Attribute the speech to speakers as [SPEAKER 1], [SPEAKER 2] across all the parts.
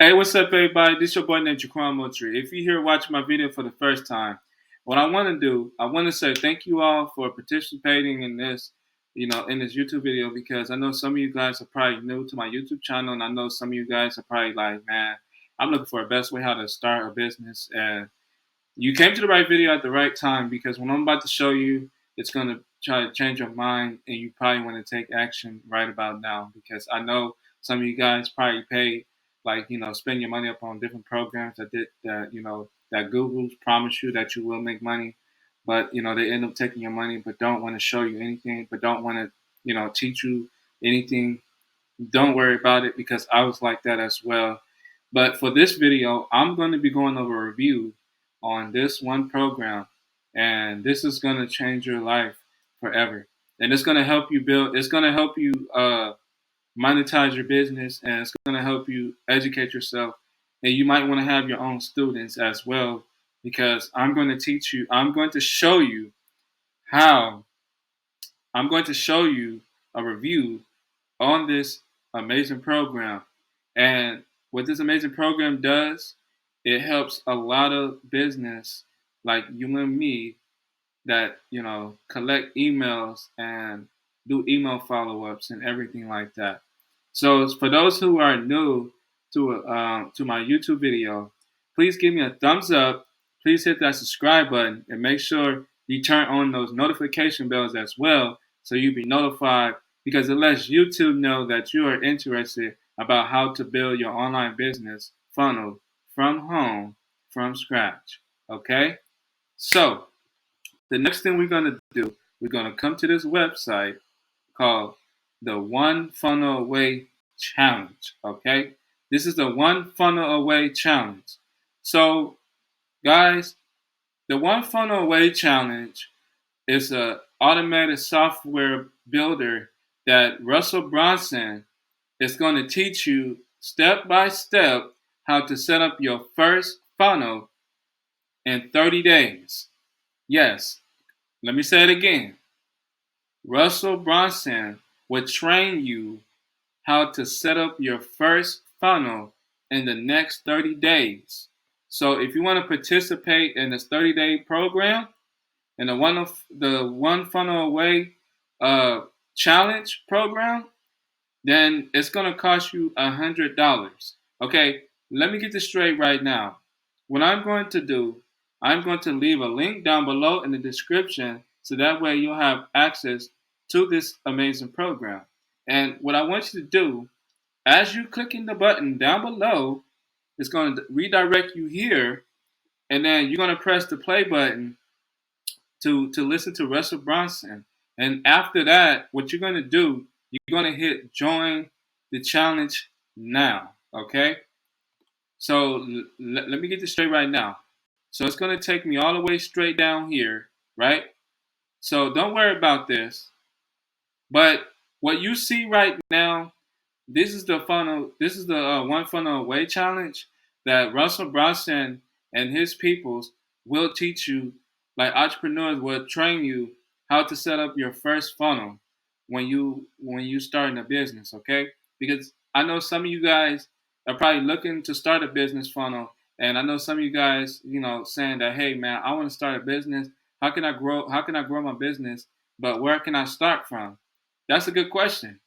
[SPEAKER 1] Hey, what's up, everybody? This your boy named Jaquan Moultrie. If you're here watching my video for the first time, what I want to do, I want to say thank you all for participating in this, in this YouTube video because I know some of you guys are probably new to my YouTube channel, and I know some of you guys are probably like, man, I'm looking for a best way how to start a business, and you came to the right video at the right time because what I'm about to show you, it's going to try to change your mind, and you probably want to take action right about now because I know some of you guys probably pay, like, spend your money up on different programs that Google's promise you that you will make money, but they end up taking your money, but don't want to show you anything, but don't want to teach you anything. Don't worry about it because I was like that as well. But for this video, I'm going to be going over a review on this one program, and this is going to change your life forever. And it's going to help you build, it's going to help you monetize your business, and it's going to help you educate yourself. And you might want to have your own students as well because I'm going to teach you, I'm going to show you how, I'm going to show you a review on this amazing program. And what this amazing program does, it helps a lot of business like you and me that, collect emails and do email follow-ups and everything like that. So for those who are new to my YouTube video, please give me a thumbs up. Please hit that subscribe button and make sure you turn on those notification bells as well so you'll be notified because it lets YouTube know that you are interested about how to build your online business funnel from home from scratch. Okay? So the next thing we're going to do, we're going to come to this website called the One Funnel Away Challenge. Okay? This is the One Funnel Away Challenge. So, guys, the One Funnel Away Challenge is a automated software builder that Russell Brunson is going to teach you step by step how to set up your first funnel in 30 days. Yes, let me say it again. Russell Brunson will train you how to set up your first funnel in the next 30 days. So if you want to participate in this 30-day program and the one funnel away challenge program, then it's gonna cost you $100. Okay, let me get this straight right now. What I'm going to do, I'm going to leave a link down below in the description so that way you'll have access to this amazing program. And what I want you to do, as you clicking the button down below, it's going to redirect you here, and then you're going to press the play button to listen to Russell Brunson. And after that, what you're going to do, you're going to hit join the challenge now. Okay? So let me get this straight right now. So it's going to take me all the way straight down here, right? So don't worry about this. But what you see right now, this is the funnel. This is the One Funnel Away challenge that Russell Brunson and his peoples will teach you. Like entrepreneurs will train you how to set up your first funnel when you starting a business. Okay, because I know some of you guys are probably looking to start a business funnel, and I know some of you guys, saying that, hey man, I want to start a business. How can I grow? How can I grow my business? But where can I start from? That's a good question.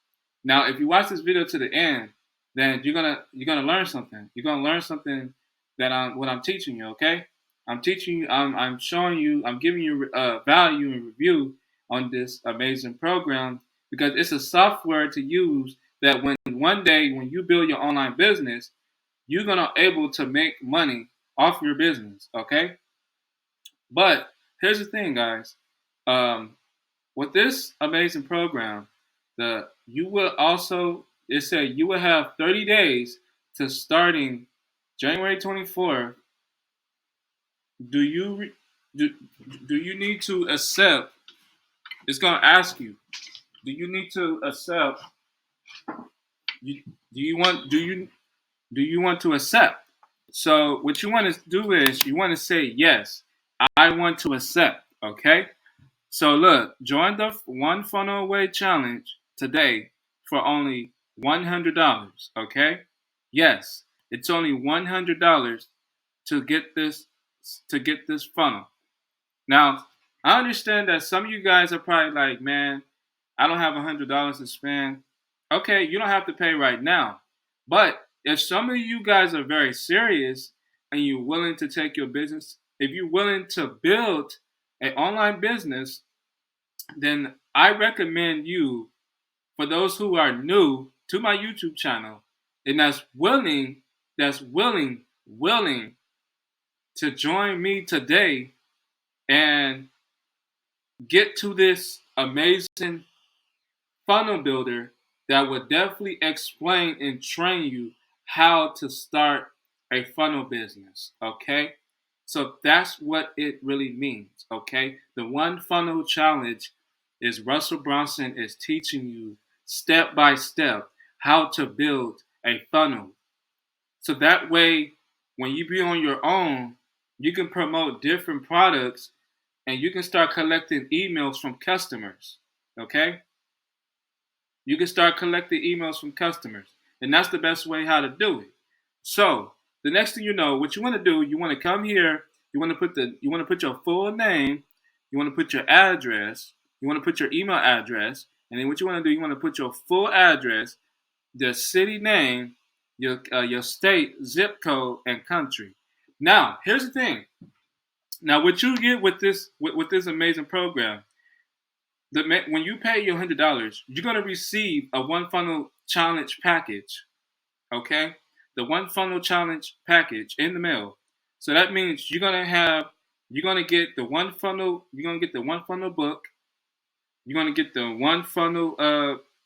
[SPEAKER 1] Now, if you watch this video to the end, then you're gonna learn something. You're gonna learn something that I'm teaching you. Okay, I'm teaching you. I'm showing you. I'm giving you value and review on this amazing program because it's a software to use that when one day when you build your online business, you're gonna able to make money off your business. Okay, but here's the thing, guys. Um, with this amazing program, the you will also it said you will have 30 days to starting January 24th. Do you do, do you need to accept? It's gonna ask you. Do you need to accept? You, do you want to accept? So what you want to do is you want to say yes. I want to accept. Okay. So look, join the One Funnel Away challenge today for only $100. Okay? Yes. It's only $100 to get this funnel. Now, I understand that some of you guys are probably like, man, I don't have $100 to spend. Okay, you don't have to pay right now. But if some of you guys are very serious and you're willing to take your business, if you're willing to build an online business, then I recommend you, for those who are new to my YouTube channel and willing to join me today and get to this amazing funnel builder that will definitely explain and train you how to start a funnel business. Okay. So that's what it really means. Okay. The one funnel challenge is Russell Brunson is teaching you step by step how to build a funnel. So that way, when you be on your own, you can promote different products and you can start collecting emails from customers. Okay? You can start collecting emails from customers. And that's the best way how to do it. So the next thing you know, what you want to do, you want to come here, you want to put your full name, you want to put your address, you want to put your email address, and then what you want to do, you want to put your full address, the city name, your state, zip code, and country. Now, here's the thing. Now, what you get with this amazing program, when you pay your $100, you're gonna receive a one funnel challenge package. Okay, the one funnel challenge package in the mail. So that means you're gonna get the one funnel. You're gonna get the one funnel book. You're gonna get the one funnel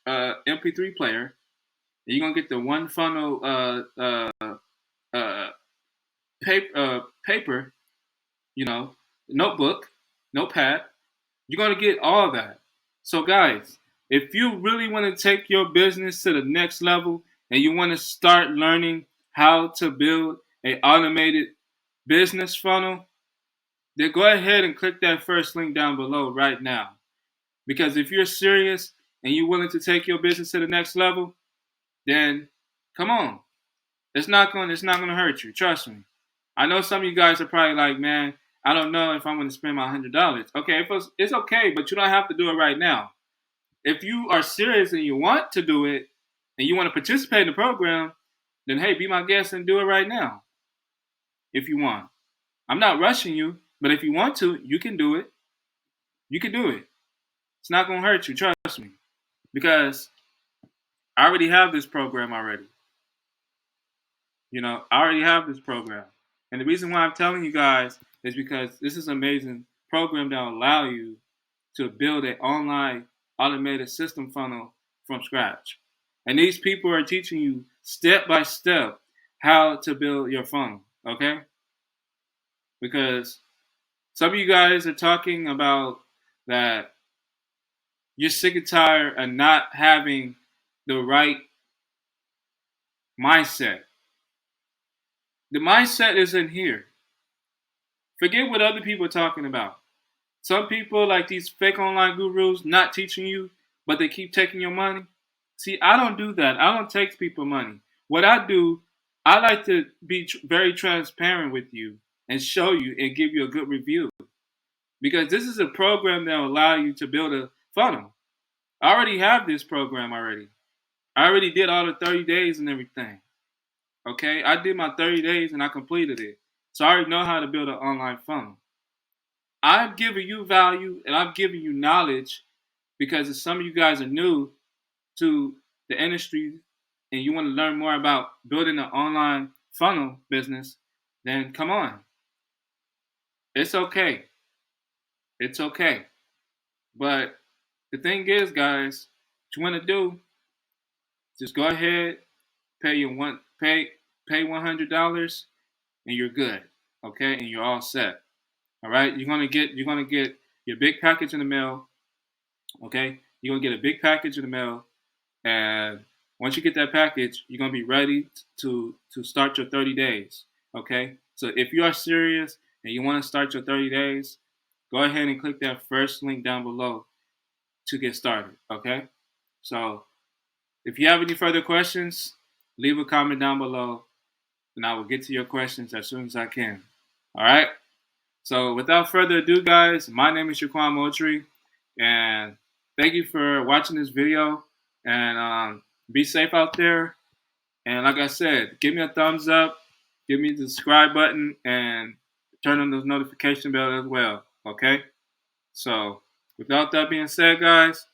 [SPEAKER 1] MP3 player. You're gonna get the one funnel uh, paper, notebook, notepad. You're gonna get all that. So guys, if you really want to take your business to the next level and you want to start learning how to build an automated business funnel, then go ahead and click that first link down below right now. Because if you're serious and you're willing to take your business to the next level, then come on. It's not gonna hurt you. Trust me. I know some of you guys are probably like, man, I don't know if I'm gonna spend my $100. Okay, it's okay, but you don't have to do it right now. If you are serious and you want to do it and you want to participate in the program, then hey, be my guest and do it right now. If you want. I'm not rushing you, but if you want to, you can do it. You can do it. It's not gonna hurt you, trust me. Because I already have this program already. I already have this program. And the reason why I'm telling you guys is because this is an amazing program that will allow you to build an online automated system funnel from scratch. And these people are teaching you step by step how to build your funnel, okay? Because some of you guys are talking about that you're sick and tired of not having the right mindset. The mindset is in here. Forget what other people are talking about. Some people, like these fake online gurus, not teaching you, but they keep taking your money. See, I don't do that. I don't take people money. What I do, I like to be very transparent with you and show you and give you a good review. Because this is a program that will allow you to build a funnel. I already have this program already. I already did all the 30 days and everything. Okay, I did my 30 days and I completed it. So I already know how to build an online funnel. I'm giving you value and I'm giving you knowledge because if some of you guys are new to the industry and you want to learn more about building an online funnel business, then come on. It's okay. It's okay. But the thing is, guys, what you want to do, just go ahead, pay $100 and you're good. Okay? And you're all set. All right? You're gonna get your big package in the mail. Okay? You're gonna get a big package in the mail. And once you get that package, you're gonna be ready to start your 30 days. Okay? So if you are serious and you want to start your 30 days, go ahead and click that first link down below to get started. Okay? So if you have any further questions, leave a comment down below. and I will get to your questions as soon as I can. All right. So without further ado, guys, my name is Shaquan Moultrie, and thank you for watching this video. And be safe out there. And like I said, give me a thumbs up, give me the subscribe button, and turn on the notification bell as well. Okay. So without that being said, guys,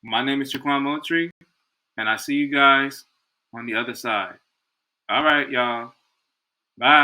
[SPEAKER 1] my name is Shaquan Moultrie, and I see you guys on the other side. All right, y'all. Bye.